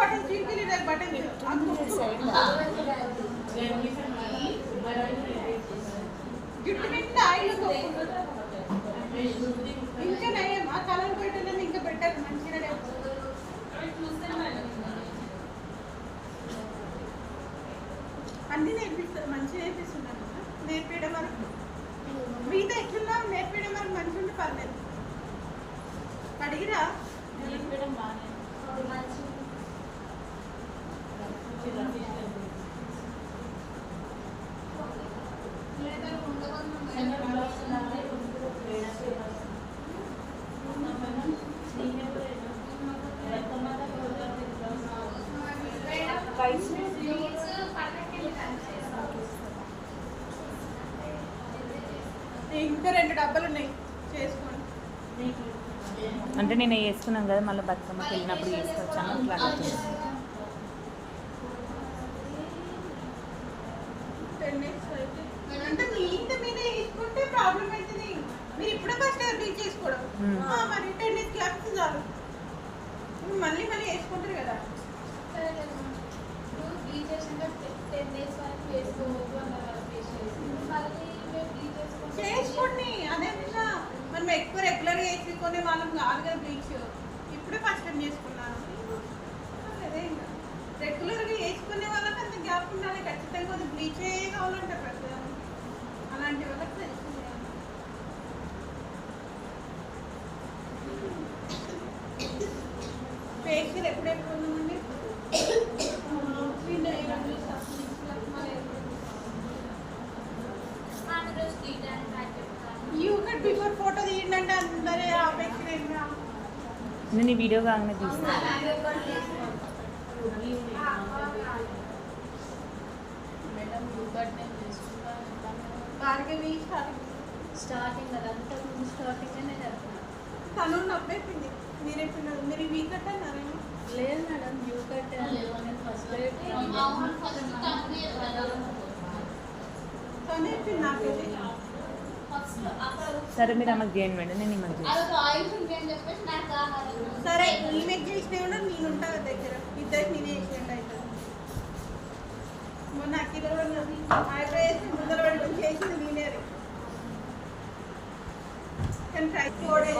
button चीर के लिए बटन గిఫ్ట్ నిండా ఆయిల్ ఇంకా నయ్యమ్మా కలర్ పెట్టడం ఇంకా బెటర్ మంచిగా అన్ని నేర్పిస్తారు మంచిగా నేర్పిస్తున్నారు నేర్పించడం వరకు మిగతా ఎట్లున్నా నేర్పించడం వరకు మంచిగా ఉంటే పర్లేదు అడిగిరా నేర్పించడం బాగానే ఇంకా 2 డబ్బాలు ఉన్నాయి చేసుకోండి అంటే నేను వేసుకున్నాను కదా మళ్ళీ బతుకమ్మకి వెళ్ళినప్పుడు వేసుకొచ్చాను అట్లా అడుగుతుంది 10 డేస్ అయితే అంటే మీ ఇంత మీద వేసుకుంటే ప్రాబ్లం అవుతుంది మీరు ఇప్పుడే ఫస్ట్ బీచ్ చేసుకోవడం మరి 10 డేస్ క్లాస్ చాలు మళ్ళీ మళ్ళీ వేసుకుంటారు కదా బీచ్ చేసినాక 10 డేస్ వరకు వేసుకోవద్దు అన్నారు చేసుకోండి అదే మనం ఎక్కువ రెగ్యులర్గా వేసుకునే వాళ్ళం కాదు కదా బీచ్ ఇప్పుడే ఫస్ట్ టైం చేసుకున్నాను అదే ఇంకా రెగ్యులర్గా వేసుకునే వాళ్ళకి అంత గ్యాప్ ఉండాలి ఖచ్చితంగా అది బ్లీచే కావాలంటారు కదా అలాంటి వాళ్ళకి తెలుస్తుంది ఫేషియల్ ఎప్పుడెప్పుడు ఉందండి బిఫోర్ ఫోటో తీయండి అంటే అందరే ఆపేక్ష నేను ఈ వీడియో కాగానే తీస్తాను భార్గవి స్టార్టింగ్ అదంతా ముందు స్టార్టింగ్ అనే చెప్తాను తను నవ్వేపింది మీరే పిల్లలు మీరు వీ కట్ అన్నారేమో లేదు మేడం యూ కట్ ఫస్ట్ తను చెప్పింది నాకైతే సరే మీరు ఆమెకు చేయండి మేడం నేను ఈమెకు సరే ఈమెకు చేసిన కూడా నేను ఉంటా దగ్గర ఇద్దరికి నేనే చేసినట్టు అవుతుంది మొన్న అక్కిలో ఐబ్రో వేసి ముందర పడుకొని చేసింది నేనే కానీ ట్రై 4 days